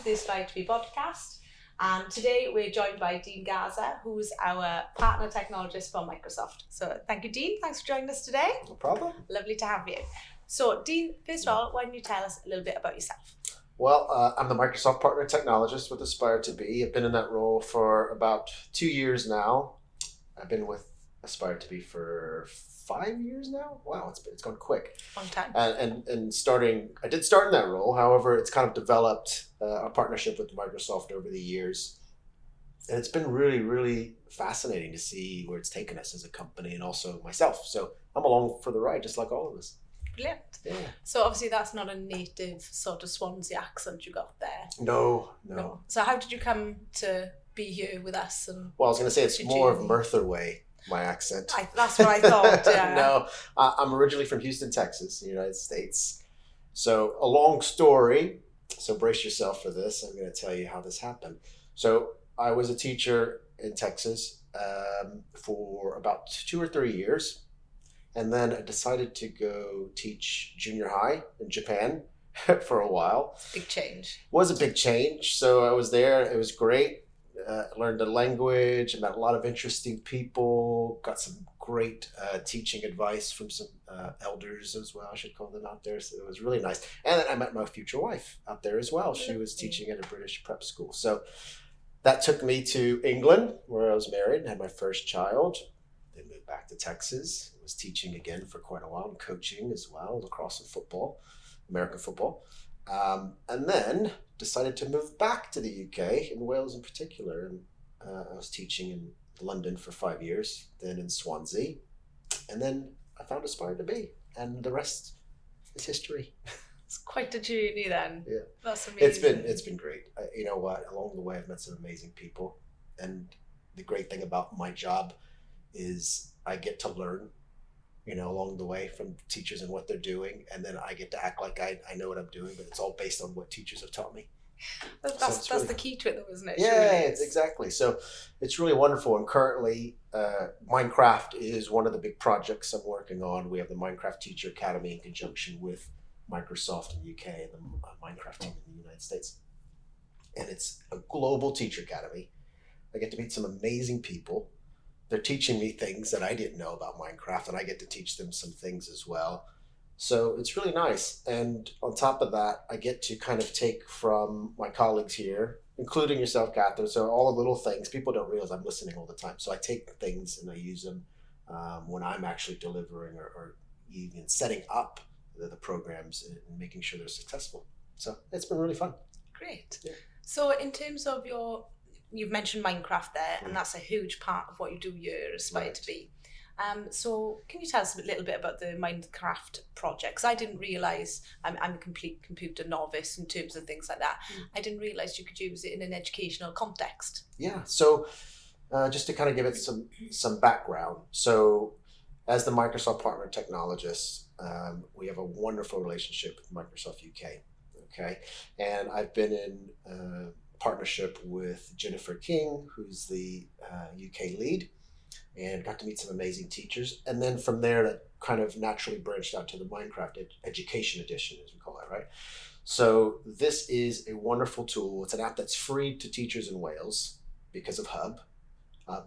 to the Aspire to Be podcast. And today we're joined by Dean Garza, who's our partner technologist for Microsoft. So thank you, Dean. Thanks for joining us today. No problem. Lovely to have you. So Dean, first of all, why don't you tell us a little bit about yourself? Well, I'm the Microsoft partner technologist with Aspire to Be. I've been in that role for about 2 years now. I've been with Aspire to Be for 5 years now. Wow, it's gone quick. Long time. And starting, I did start in that role. However, it's kind of developed a partnership with Microsoft over the years. And it's been really, really fascinating to see where it's taken us as a company and also myself. So I'm along for the ride, just like all of us. Brilliant. Yeah. So obviously that's not a native sort of Swansea accent you got there. No. So how did you come to be here with us? And well, I was going to say it's more of Merthyr way, my accent. That's what I thought, yeah. No, I'm originally from Houston, Texas, the United States. So a long story, so brace yourself for this. I'm going to tell you how this happened. So I was a teacher in Texas for about 2 or 3 years. And then I decided to go teach junior high in Japan for a while. Big change. It was a big change. So I was there. It was great. Learned the language, met a lot of interesting people, got some great teaching advice from some elders as well, I should call them out there. So it was really nice. And then I met my future wife out there as well. She was teaching at a British prep school. So that took me to England, where I was married and had my first child. Then moved back to Texas. Was teaching again for quite a while and coaching as well, lacrosse and football, American football. And then decided to move back to the UK, in Wales in particular. And I was teaching in London for 5 years, then in Swansea. And then I found Aspire to Be, and the rest is history. It's quite a journey then. Yeah. That's amazing. It's been great. You know what? Along the way, I've met some amazing people. And the great thing about my job is I get to learn, along the way from teachers and what they're doing. And then I get to act like I know what I'm doing, but it's all based on what teachers have taught me. That's really the key to it though, isn't it? Yeah, it's exactly. So it's really wonderful. And currently, Minecraft is one of the big projects I'm working on. We have the Minecraft Teacher Academy in conjunction with Microsoft in the UK and the Minecraft team in the United States. And it's a global teacher academy. I get to meet some amazing people. They're teaching me things that I didn't know about Minecraft, and I get to teach them some things as well. So it's really nice. And on top of that, I get to kind of take from my colleagues here, including yourself, Catherine. So all the little things, people don't realize I'm listening all the time. So I take things and I use them when I'm actually delivering or even setting up the programs and making sure they're successful. So it's been really fun. Great. Yeah. So in terms of you've mentioned Minecraft there, and that's a huge part of what you do here, Aspire to Be. So can you tell us a little bit about the Minecraft project? Because I didn't realise, I'm a complete computer novice in terms of things like that. I didn't realise you could use it in an educational context. Yeah, so just to kind of give it some background. So as the Microsoft partner technologist, we have a wonderful relationship with Microsoft UK. Okay, and I've been in partnership with Jennifer King, who's the UK lead, and got to meet some amazing teachers. And then from there, that kind of naturally branched out to the Minecraft Education Edition, as we call it, right? So this is a wonderful tool. It's an app that's free to teachers in Wales because of Hub.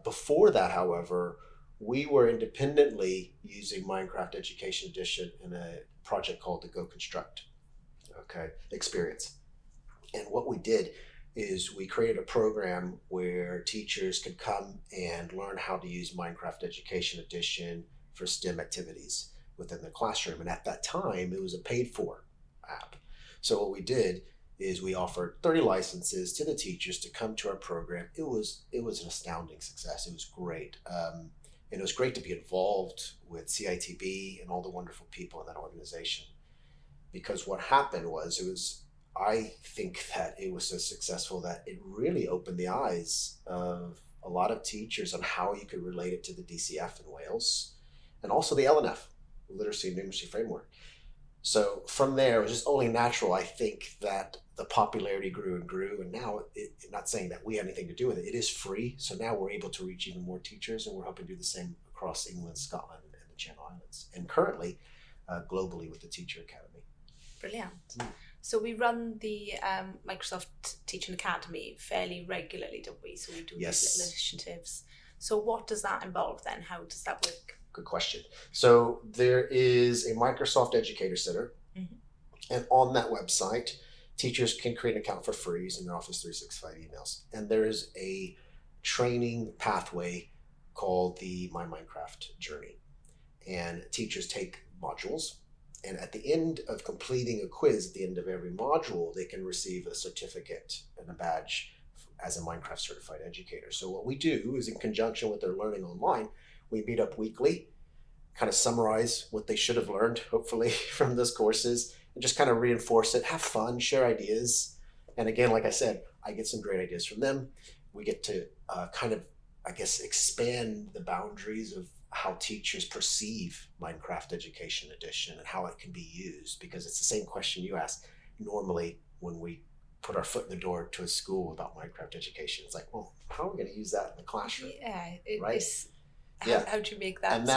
Before that, however, we were independently using Minecraft Education Edition in a project called the Go Construct experience. And what we did is we created a program where teachers could come and learn how to use Minecraft Education Edition for STEM activities within the classroom. And at that time, it was a paid-for app. So what we did is we offered 30 licenses to the teachers to come to our program. It was an astounding success. It was great. And it was great to be involved with CITB and all the wonderful people in that organization. Because what happened was, I think that it was so successumful that it really opened the eyes of a lot of teachers on how you could relate it to the DCF in Wales and also the LNF, Literacy and Numeracy Framework. So from there, it was just only natural, I think, that the popularity grew and grew. And now, not saying that we had anything to do with it, it is free. So now we're able to reach even more teachers, and we're hoping to do the same across England, Scotland, and the Channel Islands. And currently, globally with the Teacher Academy. Brilliant. So we run the Microsoft Teaching Academy fairly regularly, don't we? So we do Yes. these little initiatives. So what does that involve then? How does that work? Good question. So there is a Microsoft Educator Center, and on that website, teachers can create an account for free using their Office 365 emails. And there is a training pathway called the My Minecraft Journey. And teachers take modules, and at the end of completing a quiz, at the end of every module, they can receive a certificate and a badge as a Minecraft certified educator. So what we do is, in conjunction with their learning online, we meet up weekly, kind of summarize what they should have learned, hopefully, from those courses, and just kind of reinforce it, have fun, share ideas. And again, like I said, I get some great ideas from them. We get to kind of, I guess, expand the boundaries of how teachers perceive Minecraft Education Edition and how it can be used, because it's the same question you asked normally when we put our foot in the door to a school about Minecraft education. It's like, well, how are we going to use that in the classroom? Yeah, right? How do you make that? And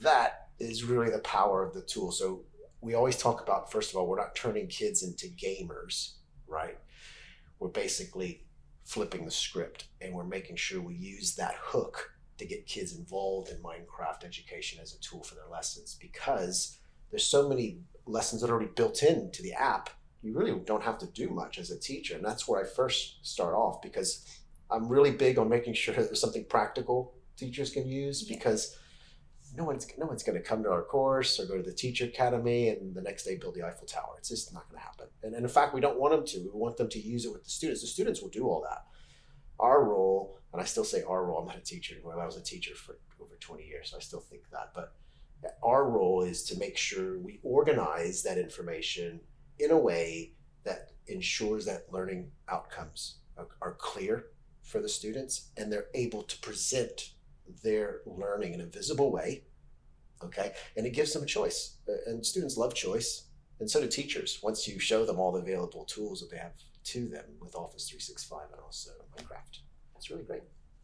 that is really the power of the tool. So we always talk about, first of all, we're not turning kids into gamers, right? We're basically flipping the script, and we're making sure we use that hook to get kids involved in Minecraft education as a tool for their lessons, because there's so many lessons that are already built into the app. You really don't have to do much as a teacher. And that's where I first start off, because I'm really big on making sure that there's something practical teachers can use, because no one's going to come to our course or go to the teacher academy and the next day build the Eiffel Tower. It's just not going to happen. And in fact, we don't want them to. We want them to use it with the students. The students will do all that. Our role, and I still say our role, I'm not a teacher anymore. I was a teacher for over 20 years, so I still think that. But our role is to make sure we organize that information in a way that ensures that learning outcomes are clear for the students, and they're able to present their learning in a visible way, okay? And it gives them a choice. And students love choice, and so do teachers, once you show them all the available tools that they have to them with Office 365 and also Minecraft. It's really great.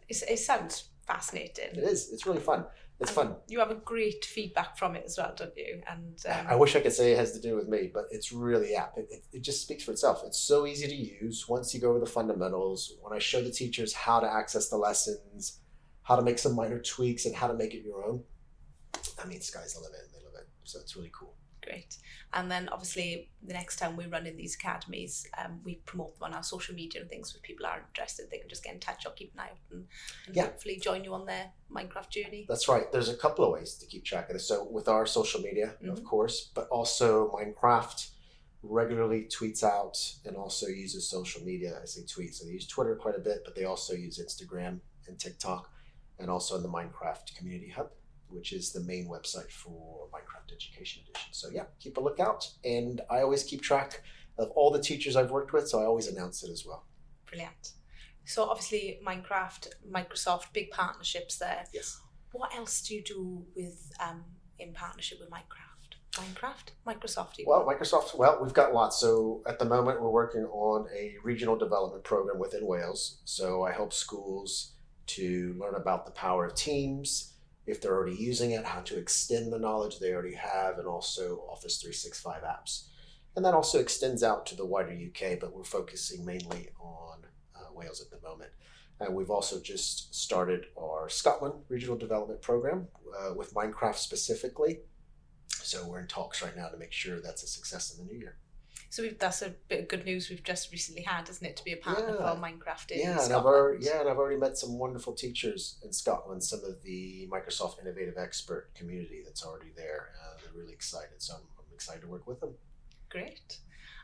It sounds fascinating. It is. It's really fun. It's fun. You have a great feedback from it as well, don't you? And I wish I could say it has to do with me, but it's really, it just speaks for itself. It's so easy to use once you go over the fundamentals. When I show the teachers how to access the lessons, how to make some minor tweaks, and how to make it your own, I mean, sky's the limit, and they love it. So it's really cool. Great. And then obviously the next time we run in these academies, we promote them on our social media and things. So if people are interested, they can just get in touch or keep an eye out and hopefully join you on their Minecraft journey. That's right. There's a couple of ways to keep track of this. So with our social media, of course, but also Minecraft regularly tweets out and also uses social media. I say tweet, so they use Twitter quite a bit, but they also use Instagram and TikTok, and also in the Minecraft Community Hub, which is the main website for Minecraft Education Edition. So yeah, keep a lookout. And I always keep track of all the teachers I've worked with, so I always announce it as well. Brilliant. So obviously Minecraft, Microsoft, big partnerships there. Yes. What else do you do with in partnership with Microsoft even? Well, Microsoft, we've got lots. So at the moment, we're working on a regional development program within Wales. So I help schools to learn about the power of Teams, if they're already using it, how to extend the knowledge they already have, and also Office 365 apps. And that also extends out to the wider UK, but we're focusing mainly on Wales at the moment. And we've also just started our Scotland regional development program with Minecraft specifically. So we're in talks right now to make sure that's a success in the new year. So that's a bit of good news we've just recently had, isn't it, to be a partner for Minecraft in Scotland? And I've already met some wonderful teachers in Scotland, some of the Microsoft Innovative Expert community that's already there. They're really excited, so I'm excited to work with them. Great.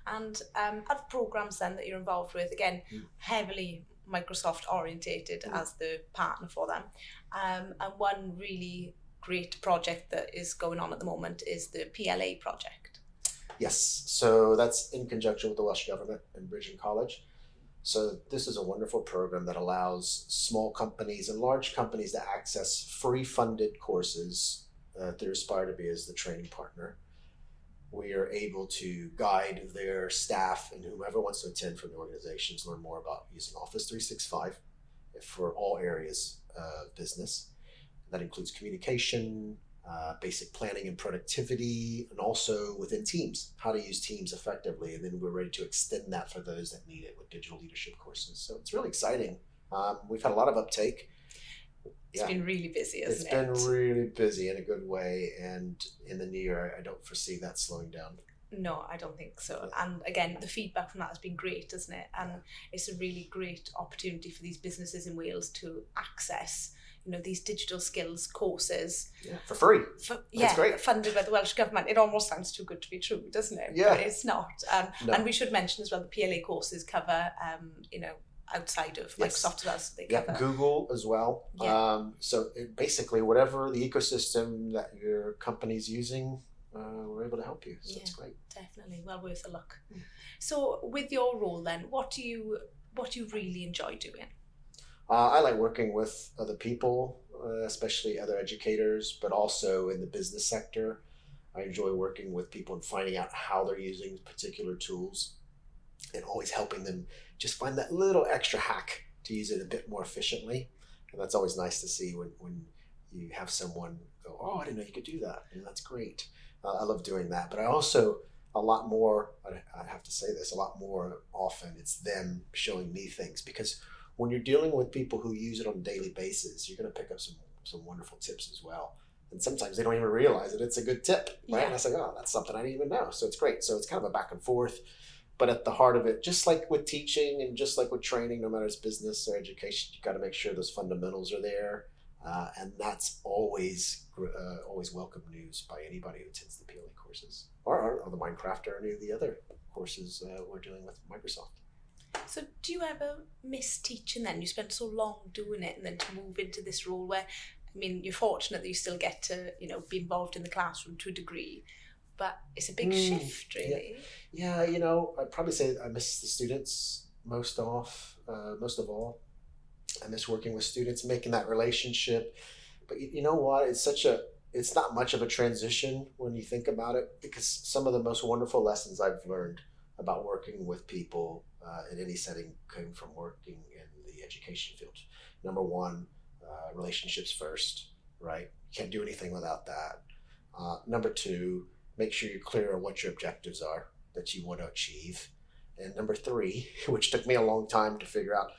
And other programs then that you're involved with, again, heavily Microsoft orientated as the partner for them. And one really great project that is going on at the moment is the PLA Project. Yes, so that's in conjunction with the Welsh Government and Bridgeton College. So this is a wonderful program that allows small companies and large companies to access free funded courses through Aspire to be as the training partner. We are able to guide their staff and whomever wants to attend from the organizations learn more about using Office 365 for all areas of business. That includes communication, basic planning and productivity, and also within teams, how to use teams effectively. And then we're ready to extend that for those that need it with digital leadership courses. So it's really exciting. We've had a lot of uptake. It's been really busy, hasn't it? It's been really busy in a good way. And in the new year, I don't foresee that slowing down. No, I don't think so. And again, the feedback from that has been great, isn't it? And it's a really great opportunity for these businesses in Wales to access, these digital skills courses. Yeah, for free. That's great. Funded by the Welsh Government. It almost sounds too good to be true, doesn't it? Yeah. But it's not. No. And we should mention as well, the PLA courses cover, outside of Microsoft as well. So they cover. Google as well. Yeah. So basically, whatever the ecosystem that your company's using, we're able to help you. So it's great. Definitely. Well worth a look. So with your role then, what do you really enjoy doing? I like working with other people, especially other educators, but also in the business sector. I enjoy working with people and finding out how they're using particular tools and always helping them just find that little extra hack to use it a bit more efficiently. And that's always nice to see when you have someone go, oh, I didn't know you could do that. And that's great. I love doing that. But I also, a lot more, I have to say this, a lot more often it's them showing me things, because when you're dealing with people who use it on a daily basis, you're going to pick up some wonderful tips as well. And sometimes they don't even realize that it's a good tip, right? Yeah. And I say, oh, that's something I didn't even know. So it's great. So it's kind of a back and forth. But at the heart of it, just like with teaching and just like with training, no matter if it's business or education, you got to make sure those fundamentals are there. And that's always welcome news by anybody who attends the PLA courses or the Minecraft or any of the other courses we're doing with Microsoft. So do you ever miss teaching then? You spent so long doing it, and then to move into this role where, you're fortunate that you still get to, be involved in the classroom to a degree, but it's a big shift, really. Yeah, I'd probably say I miss the students most of all. I miss working with students, making that relationship. But you know what? It's not much of a transition when you think about it, because some of the most wonderful lessons I've learned about working with people in any setting came from working in the education field. Number one, relationships first, right? You can't do anything without that. Number two, make sure you're clear on what your objectives are that you want to achieve. And number three, which took me a long time to figure out,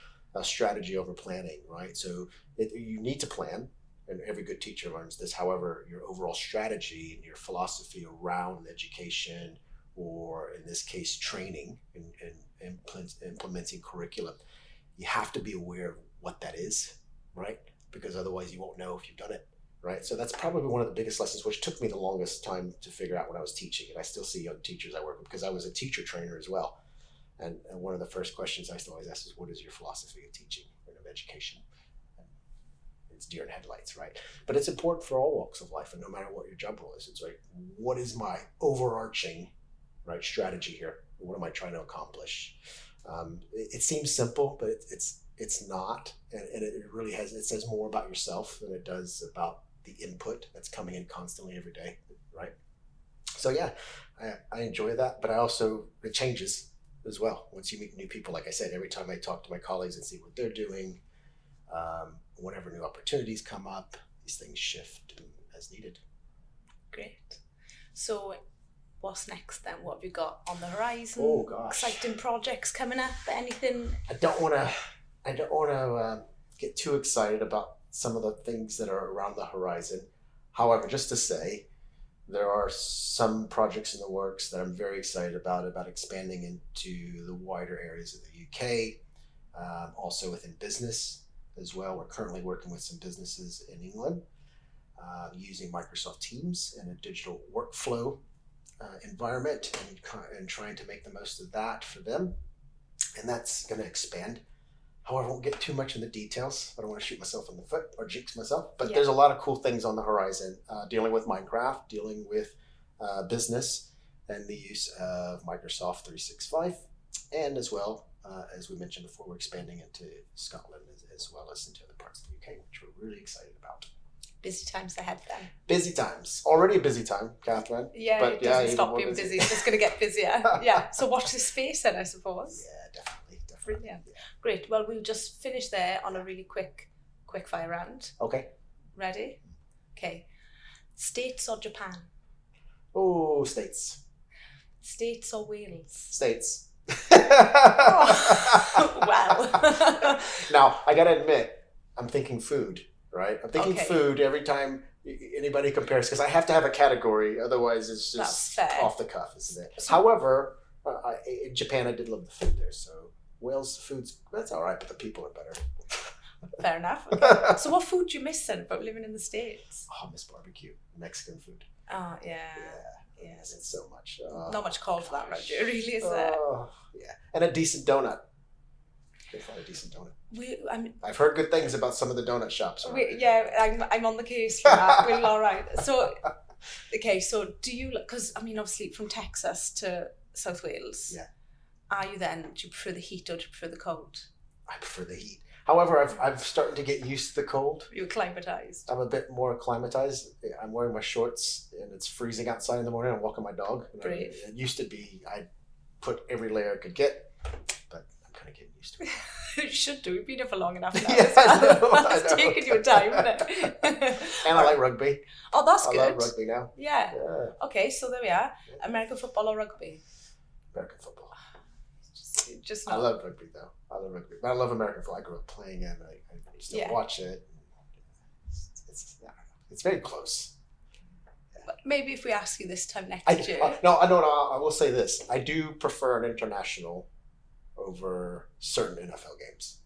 strategy over planning, right? So you need to plan, and every good teacher learns this. However, your overall strategy and your philosophy around education, or in this case, training and implementing curriculum, you have to be aware of what that is, right? Because otherwise you won't know if you've done it, right? So that's probably one of the biggest lessons, which took me the longest time to figure out when I was teaching. And I still see young teachers I work with, because I was a teacher trainer as well. And one of the first questions I still always ask is, what is your philosophy of teaching and of education? And it's deer in headlights, right? But it's important for all walks of life, and no matter what your job role is, it's like, what is my overarching, right, strategy here? What am I trying to accomplish? It seems simple, but it's not, and it really it says more about yourself than it does about the input that's coming in constantly every day, right? So yeah, I enjoy that, but it changes as well once you meet new people. Like I said, every time I talk to my colleagues and see what they're doing, whenever new opportunities come up, these things shift as needed. Great. So what's next then? What have you got on the horizon? Oh gosh, exciting projects coming up? Anything? I don't want to get too excited about some of the things that are around the horizon. However, just to say, there are some projects in the works that I'm very excited about expanding into the wider areas of the UK, also within business as well. We're currently working with some businesses in England using Microsoft Teams and a digital workflow environment, and trying to make the most of that for them. And that's going to expand. However, I won't get too much in the details. I don't want to shoot myself in the foot or jinx myself. But There's a lot of cool things on the horizon, dealing with Minecraft, dealing with business, and the use of Microsoft 365. And as well, as we mentioned before, we're expanding into Scotland as well as into other parts of the UK, which we're really excited about. Busy times ahead then. Busy times. Already a busy time, Catherine. Yeah, but it doesn't stop being busy. It's just going to get busier. Yeah. So watch this space then, I suppose. Yeah, definitely. Brilliant. Yeah. Great. Well, we'll just finish there on a really quick fire round. Okay. Ready? Okay. States or Japan? Oh, States. States or Wales? States. Oh, well. Now, I gotta admit, I'm thinking food, right? I'm thinking Okay. food every time anybody compares, because I have to have a category, otherwise it's That's just fair. off the cuff, isn't it? So- However, in Japan, I did love the food there, so Wales, the food's, that's all right, but the people are better. Fair enough. Okay. So what food do you miss then about living in the States? Oh, I miss barbecue, Mexican food. Oh, yeah. Yeah, Yeah. miss it so much. Not much call for that around here, really, is there? Oh, yeah, and a decent donut. Can't find a decent donut. I've heard good things about some of the donut shops. I'm on the case for that. We're all right. So, okay, so do you, because I mean, obviously from Texas to South Wales, Yeah. do you prefer the heat or do you prefer the cold? I prefer the heat. However, I've started to get used to the cold. You're acclimatized. I'm a bit more acclimatized. I'm wearing my shorts and it's freezing outside in the morning. I'm walking my dog. Brave. It used to be I'd put every layer I could get, but I'm kind of getting used to it. You should do. You've been here for long enough now. Yeah, I know. It's taken you time, hasn't it? And I like rugby. Oh, that's I good. love rugby now. Yeah. Yeah. Okay, so there we are. American football or rugby? American football. Just I not. love rugby though. I love rugby. But I love American football. I grew up playing it. I still Yeah. watch it. It's very close. But maybe if we ask you this time next year. No, I will say this. I do prefer an international over certain NFL games.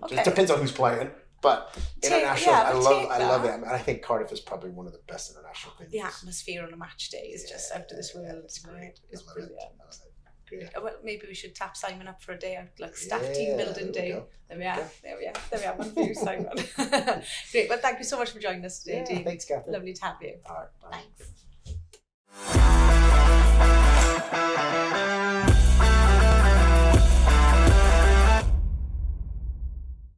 Okay. It depends on who's playing, but international, yeah, I but love take it. that. And I think Cardiff is probably one of the best international venues. The atmosphere on a match day is just out of this world. It's great. It's I love brilliant. it. I love it. Great. Well, maybe we should tap Simon up for a day out, like staff Yeah, team building there we day. go. There we are. Okay. There we are. There we are. One for you, Simon. Great. Well, thank you so much for joining us today, Yeah, Dee. thanks, Catherine. Lovely to have you. All right, bye. Thanks.